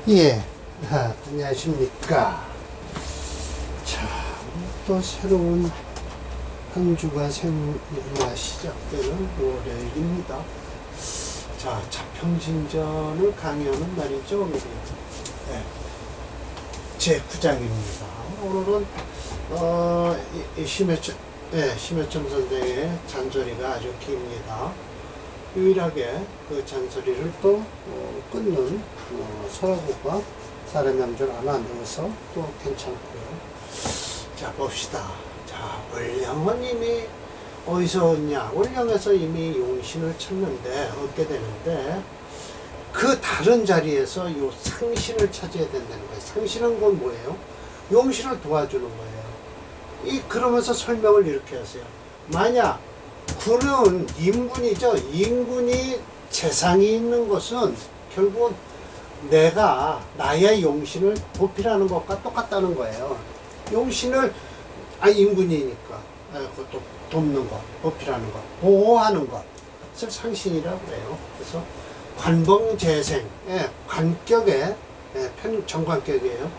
예, 안녕하십니까. 자, 또 새로운 한 주가 시작되는 월요일입니다. 자, 자평진전을 강의하는 날이죠, 오늘이. 네, 제 9장입니다. 오늘은, 심해점 선생의 잔소리가 아주 깁니다. 유일하게 그 잔소리를 또 끊는 서라고가 사람의 남줄 안 앉아서 또 괜찮고요. 자, 봅시다. 자, 월령은 이미 어디서 얻냐? 월령에서 이미 용신을 찾는데 얻게 되는데 그 다른 자리에서 요 상신을 찾아야 된다는 거예요. 상신은 건 뭐예요? 용신을 도와주는 거예요. 그러면서 설명을 이렇게 하세요. 만약 군은 인군이죠. 인군이 재상이 있는 것은 결국은 나의 용신을 보필하는 것과 똑같다는 거예요. 용신을, 인군이니까, 그것도 돕는 것, 보필하는 것, 보호하는 것을 상신이라고 해요. 그래서 관봉재생, 관격에, 정관격이에요.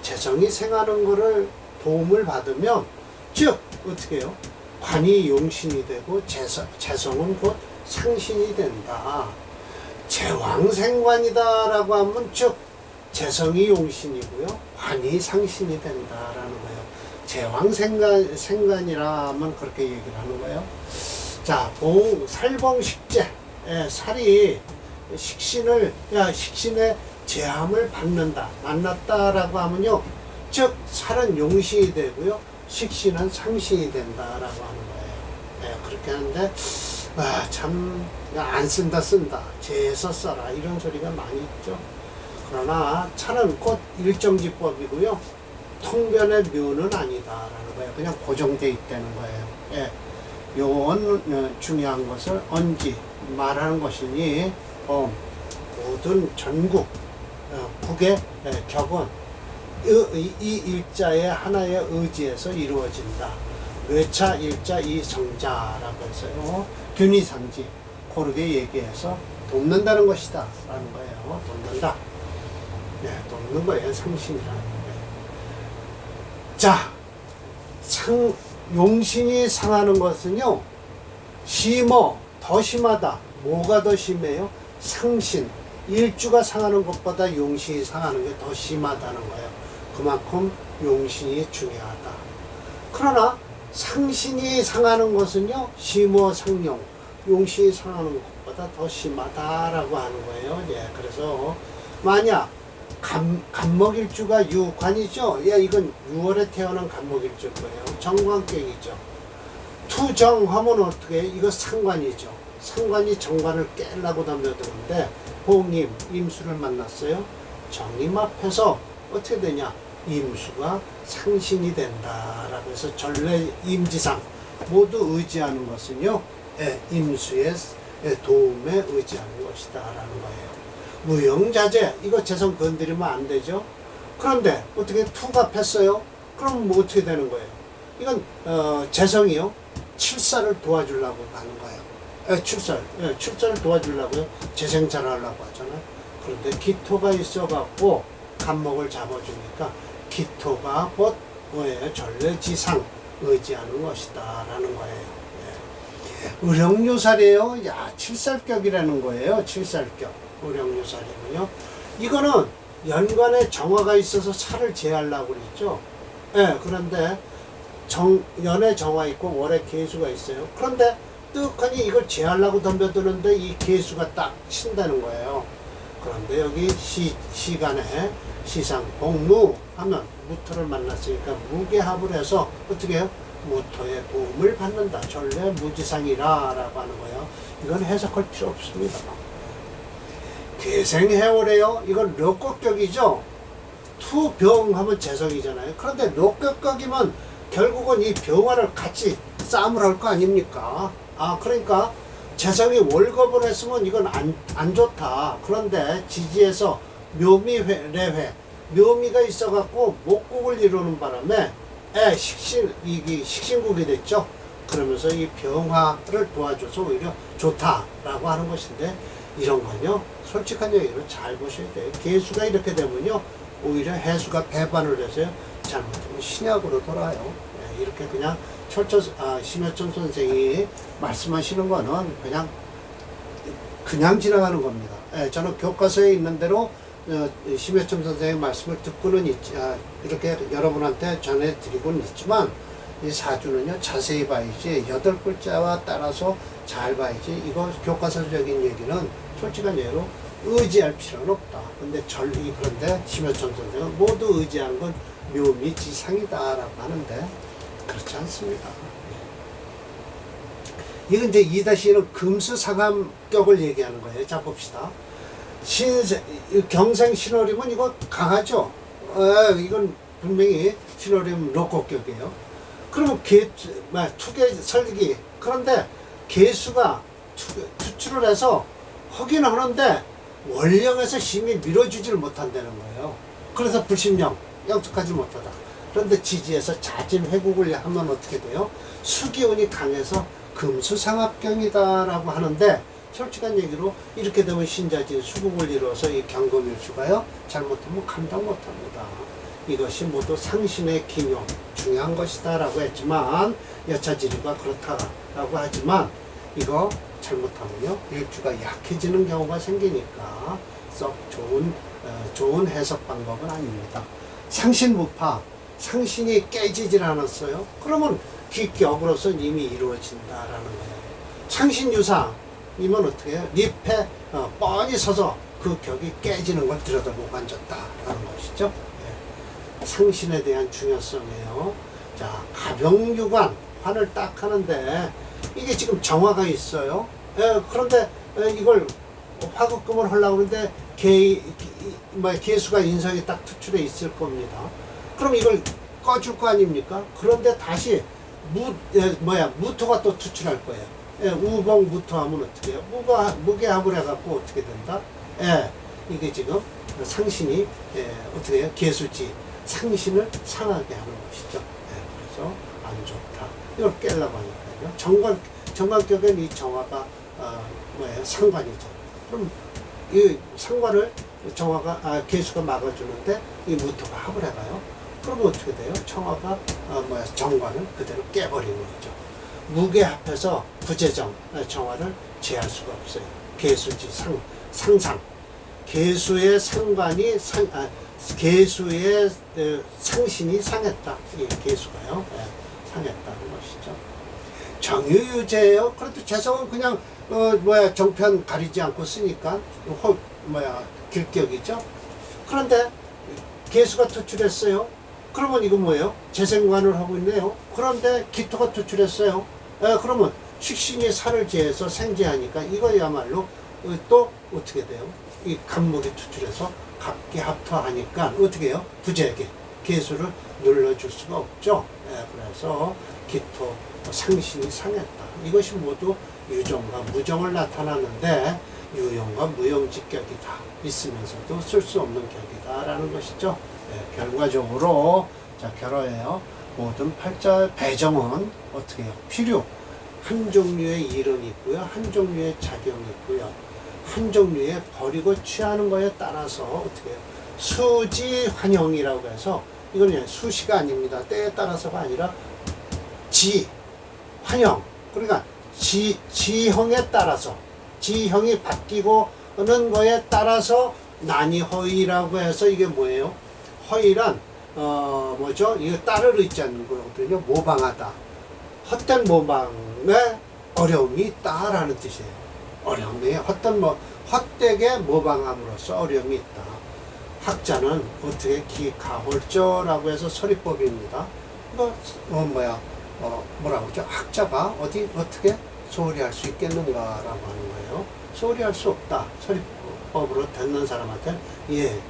재성이 생하는 것을 도움을 받으면, 즉, 어떻게 해요? 관이 용신이 되고 재성은 곧 상신이 된다. 제왕생관이다라고 하면 즉 재성이 용신이고요, 관이 상신이 된다라는 거예요. 제왕생관이라면 그렇게 얘기를 하는 거예요. 자, 살봉식재, 살이 식신의 제함을 받는다, 만났다라고 하면요, 즉 살은 용신이 되고요, 식신은 상신이 된다라고 하는 거예요. 그렇게 하는데, 참, 안 쓴다. 재에서 써라. 이런 소리가 많이 있죠. 그러나, 차는 곧 일정지법이고요. 통변의 묘는 아니다라는 거예요. 그냥 고정되어 있다는 거예요. 요건 중요한 것을 언지 말하는 것이니, 모든 전국, 국의 격은 이 일자의 하나의 의지에서 이루어진다. 뇌차 일자 이 성자라고 해서요, 균이상지 고르게 얘기해서 돕는다는 것이다 라는 거예요. 돕는다. 돕는 거예요. 상신이라는 거예요. 자, 용신이 상하는 것은요, 더 심하다. 뭐가 더 심해요? 상신, 일주가 상하는 것보다 용신이 상하는 게 더 심하다는 거예요. 그만큼 용신이 중요하다. 그러나 상신이 상하는 것은요, 상용, 용신이 상하는 것보다 더 심하다라고 하는 거예요. 그래서 만약 간목일주가 유관이죠. 이건 6월에 태어난 간목일주일 거예요. 정관격이죠. 투정하면 어떻게 해? 이거 상관이죠. 상관이 정관을 깨려고 덤벼드는데 봉임, 임수를 만났어요. 정임 앞에서 어떻게 되냐? 임수가 상신이 된다라고 해서 전래 임지상 모두 의지하는 것은요, 임수의 도움에 의지하는 것이다라는 거예요. 무용자재, 이거 재성 건드리면 안 되죠. 그런데 어떻게 투가 폈어요? 그럼 뭐 어떻게 되는 거예요? 이건 재성이요, 칠사를 도와주려고 하는 거예요. 출사를 도와주려고요, 재생자를 하려고 하잖아요. 그런데 기토가 있어갖고 간목을 잡아주니까 기토가 곧 뭐예요? 전래지상 의지하는 것이다 라는 거예요. 의령요살이에요. 칠살격이라는 거예요. 칠살격. 의령요살이고요. 이거는 연관에 정화가 있어서 살을 제하려고 그랬죠. 그런데 연에 정화 있고 월에 계수가 있어요. 그런데 뜨거니 이걸 제하려고 덤벼드는데 이 계수가 딱 친다는 거예요. 그런데 여기 시간에 시상 복무 하면 무토를 만났으니까 무게합을 해서 어떻게 해요? 무토의 도움을 받는다. 전래 무지상이라라고 하는 거예요. 이건 해석할 필요 없습니다. 계생해오래요. 이건 력곡격이죠. 투병 하면 재성이잖아요. 그런데 력곡격이면 결국은 이 병화를 같이 싸움을 할 거 아닙니까? 그러니까 재성이 월겁을 했으면 이건 안 좋다. 그런데 지지에서 묘미래회, 묘미가 있어갖고 목국을 이루는 바람에 식신국이 됐죠. 그러면서 이 병화를 도와줘서 오히려 좋다라고 하는 것인데, 이런 건요, 솔직한 얘기로 잘 보셔야 돼요. 개수가 이렇게 되면요, 오히려 해수가 배반을 해서요, 잘못하면 신약으로 돌아요. 예, 이렇게 그냥 심여천 선생이 말씀하시는 거는 그냥 지나가는 겁니다. 예, 저는 교과서에 있는 대로 심여천 선생의 말씀을 듣고는 이렇게 여러분한테 전해드리고는 있지만, 이 사주는요, 자세히 봐야지, 8글자와 따라서 잘 봐야지, 이거 교과서적인 얘기는 솔직한 예로 의지할 필요는 없다. 그런데 심여천 선생은 모두 의지하는 건 묘미지상이다라고 하는데, 그렇지 않습니다. 이건 이제 2-1은 금수상함격을 얘기하는 거예요. 자, 봅시다. 경생 신월이면 이거 강하죠? 이건 분명히 신월이면 로코격이에요. 그러면 투계 설기. 그런데 개수가 투출을 해서 하긴 하는데 원령에서 심히 밀어주지를 못한다는 거예요. 그래서 불심령, 영특하지 못하다. 그런데 지지에서 자진 회국을 하면 어떻게 돼요? 수기운이 강해서 금수상합경이다라고 하는데, 솔직한 얘기로 이렇게 되면 신자진 수국을 이루어서 이 경금일주가요, 잘못하면 감당 못합니다. 이것이 모두 상신의 기묘, 중요한 것이다 라고 했지만, 여차지리가 그렇다라고 하지만, 이거 잘못하면요, 일주가 약해지는 경우가 생기니까 썩 좋은 해석 방법은 아닙니다. 상신무파, 상신이 깨지질 않았어요. 그러면 기격으로서 이미 이루어진다라는 거예요. 상신유상이면 어떻게 해요? 잎에 뻔히 서서 그 격이 깨지는 걸 들여다보고 앉았다라는 것이죠. 예. 상신에 대한 중요성이에요. 자, 가병유관, 환을 딱 하는데 이게 지금 정화가 있어요. 예, 그런데 이걸 화급금을 하려고 하는데 개수가 인성이 딱 투출해 있을 겁니다. 그럼 이걸 꺼줄 거 아닙니까? 그런데 다시 무토가 또 투출할 거예요. 예, 우봉 무토하면 어떻게 해요? 무게합을 해갖고 어떻게 된다? 예, 이게 지금 상신이 어떻게 해요? 개수지 상신을 상하게 하는 것이죠. 예, 그래서 안 좋다. 이걸 깨려고 하니까요. 정관격엔 이 정화가 상관이죠. 그럼 이 상관을 개수가 막아주는데 이 무토가 합을 해가요. 그러면 어떻게 돼요? 정관을 그대로 깨버리는 거죠. 무게합해서 부재정, 정화를 제할 수가 없어요. 개수지 상상. 개수의 상관이 개수의 상신이 상했다. 이 개수가요. 상했다는 것이죠. 정유유제예요. 그래도 재성은 그냥 정편 가리지 않고 쓰니까 길격이죠. 그런데 개수가 투출했어요. 그러면 이건 뭐예요? 재생관을 하고 있네요. 그런데 기토가 투출했어요. 그러면 식신이 살을 제해서 생제하니까 이거야말로 또 어떻게 돼요? 이 간목이 투출해서 갑기합토하니까 어떻게 해요? 부재에게 개수를 눌러줄 수가 없죠. 그래서 기토 상신이 상했다. 이것이 모두 유정과 무정을 나타나는데 유용과 무용직격이다. 있으면서도 쓸 수 없는 격이다라는 것이죠. 결과적으로 결어예요. 모든 팔자 배정은 어떻게 해요? 필요. 한 종류의 이론이 있고요. 한 종류의 작용이 있고요. 한 종류의 버리고 취하는 거에 따라서 어떻게 해요? 수지 환영이라고 해서 이건 수시가 아닙니다. 때에 따라서가 아니라 환영. 그러니까 지형에 따라서 지형이 바뀌고는 거에 따라서 난이허이라고 해서 이게 뭐예요? 허이란 이거 따를 의자는 거거든요. 모방하다. 헛된 모방에 어려움이 있다라는 뜻이에요. 어려움이 헛되게 모방함으로써 어려움이 있다. 학자는 어떻게 기가홀저라고 해서 서리법입니다. 이거 뭐라고 하죠? 학자가 어떻게 소홀히 할 수 있겠는가라고 하는 거예요. 소홀히 할 수 없다. 서리법으로 듣는 사람한테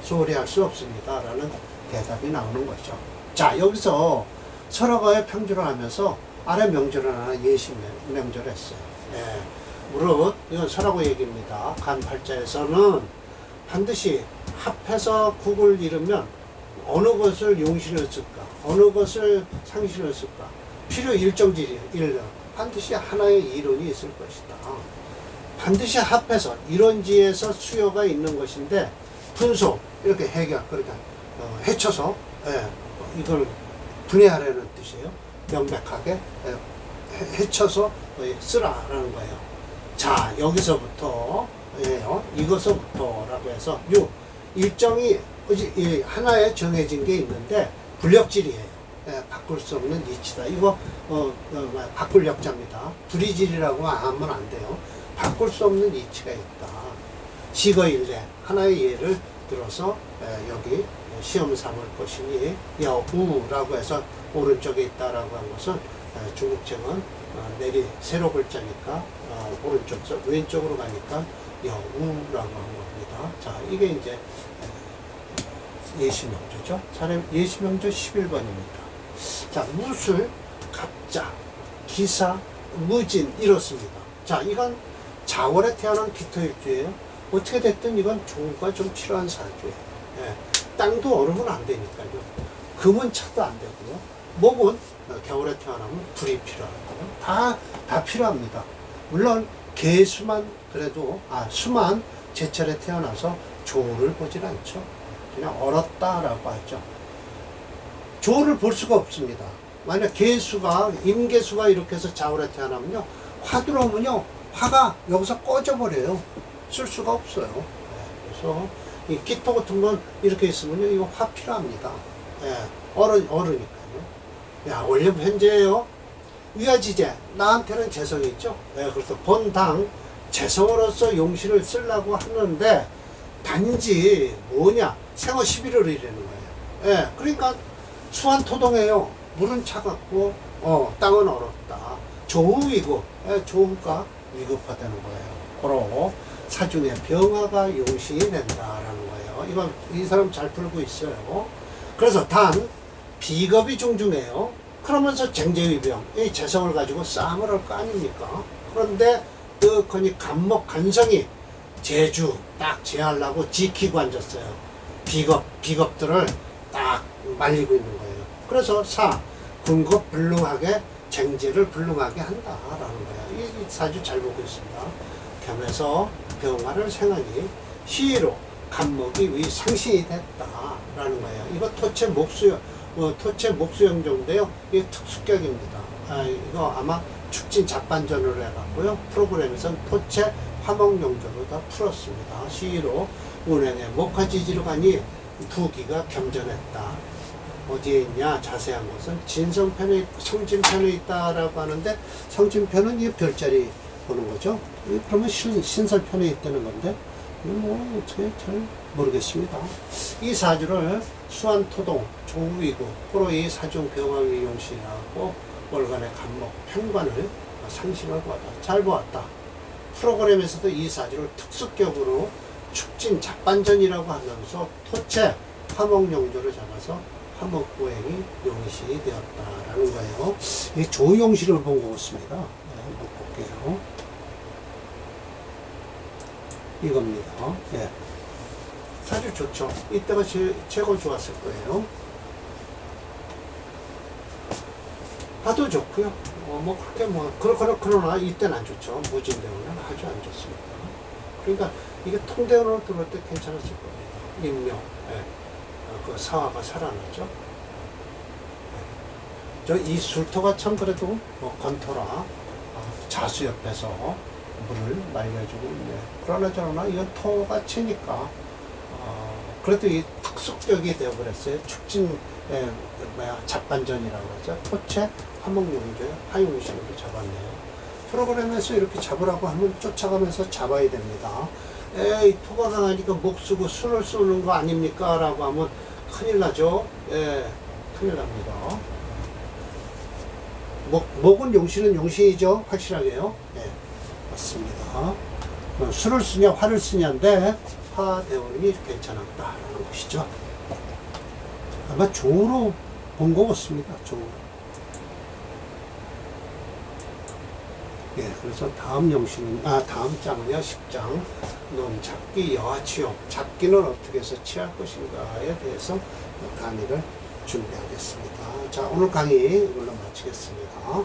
소홀히 할 수 없습니다. 라는 대답이 나오는 거죠. 자, 여기서 설화가의 평주를 하면서 아래 명절을 하나 예시 명절을 했어요. 무릇 이건 설화고 얘기입니다. 간팔자에서는 반드시 합해서 국을 이루면 어느 것을 용신을 쓸까? 어느 것을 상신을 쓸까? 필요 일정지리 반드시 하나의 이론이 있을 것이다. 반드시 합해서 이론지에서 수요가 있는 것인데 분소 이렇게 해결 그러니까 해쳐서 이걸 분해하라는 뜻이에요. 명백하게 해쳐서 쓰라라는 거예요. 자 여기서부터 이것서부터라고 해서 요 일정이 하나에 정해진 게 있는데 불력질이에요. 바꿀 수 없는 이치다. 이거 바꿀 역자입니다. 불이질이라고 하면 안 돼요. 바꿀 수 없는 이치가 있다. 시거일례 하나의 예를 들어서 여기 시험 삼을 것이니 여우라고 해서 오른쪽에 있다라고 한 것은 중국책은 내리 세로 글자니까 오른쪽에서 왼쪽으로 가니까 여우라고 한 겁니다. 자 이게 이제 예시명조죠. 예시명조 11번입니다. 자 무술, 갑자, 기사, 무진 이렇습니다. 자 이건 자월에 태어난 기토일주예요. 어떻게 됐든 이건 조우가 좀 필요한 사주예요. 땅도 얼으면 안 되니까요. 금은 차도 안 되고요. 목은 겨울에 태어나면 불이 필요하고요. 다 필요합니다. 물론 개수만 그래도 수만 제철에 태어나서 조우를 보질 않죠. 그냥 얼었다라고 하죠. 조우를 볼 수가 없습니다. 만약 개수가 임개수가 이렇게 해서 자월에 태어나면요 화 들어오면요 화가 여기서 꺼져버려요. 쓸 수가 없어요. 그래서 이 기토 같은 건 이렇게 있으면요 이거 화 필요합니다. 얼으니까요. 야 원래 현재예요. 위화지재 나한테는 재성이 있죠. 그래서 본당 재성으로서 용신을 쓰려고 하는데 단지 뭐냐 생어 11월이라는 거예요. 그러니까 수완토동해요. 물은 차갑고 땅은 얼었다. 조우위급, 조우가 위급화되는 거예요. 그러고 사중에 병화가 용신이 된다라는 거예요. 이건 이 사람 잘 풀고 있어요. 그래서 단 비겁이 중중해요. 그러면서 쟁제위병, 이 재성을 가지고 싸움을 할 거 아닙니까? 그런데 거니 간목 간성이 제주 딱 제하려고 지키고 앉았어요. 비겁들을 딱 말리고 있는 거예요. 그래서 군급 불능하게 쟁제를 불능하게 한다라는 거예요. 이 사주 잘 보고 있습니다. 겸해서 병화를 생하니 시로 간목이 위 상신이 됐다라는 거예요. 이거 토체 목수형조인데요. 이게 특수격입니다. 이거 아마 축진 잡반전으로 해갖고요. 프로그램에서는 토체 화목용조로 다 풀었습니다. 시로 운행에 목화지지로 가니 부기가 겸전했다. 어디에 있냐 자세한 것은 진성편에 성진편에 있다라고 하는데 성진편은 이 별자리 보는 거죠. 그러면 신설편에 있다는 건데 뭐 어떻게 잘 모르겠습니다. 이 사주를 수완토동 조우이고 호로 이 사중 병화위용신하고 월간의 간목 편관을 상심을 보았다. 잘 보았다. 프로그램에서도 이 사주를 특수격으로 축진 잡반전이라고 하면서 토체 화목용조를 잡아서 화목보행이 용신이 되었다라는 거예요. 이 조용신을 본 것 같습니다. 한번 볼게요. 이겁니다. 사주 좋죠. 이때가 최고 좋았을 거예요. 화도 좋고요. 뭐 그렇게 그러나 이때는 안 좋죠. 무진대운은 아주 안 좋습니다. 그러니까 이게 통대운으로 들어올 때 괜찮았을 겁니다. 인명, 그 사화가 살아나죠. 이 술토가 참 그래도 건토라 자수 옆에서 물을 말려주고 있네. 그러나 이건 토가 치니까 그래도 이 특수격이 되어버렸어요. 축진 잡반전이라고 하죠. 토체 화목용조에 화용신으로 잡았네요. 프로그램에서 이렇게 잡으라고 하면 쫓아가면서 잡아야 됩니다. 에이 토가 강하니까 목 쓰고 술을 쏘는 거 아닙니까? 라고 하면 큰일 나죠. 큰일 납니다. 목은 용신은 용신이죠. 확실하게요. 맞습니다. 술을 쓰냐 화를 쓰냐인데 화대운이 괜찮았다라는 것이죠. 아마 조로 본 것 같습니다. 조로. 그래서 다음 다음 장은요, 10장. 논 잡기 여하치용. 잡기는 어떻게 해서 취할 것인가에 대해서 강의를 준비하겠습니다. 자, 오늘 강의 이걸로 마치겠습니다.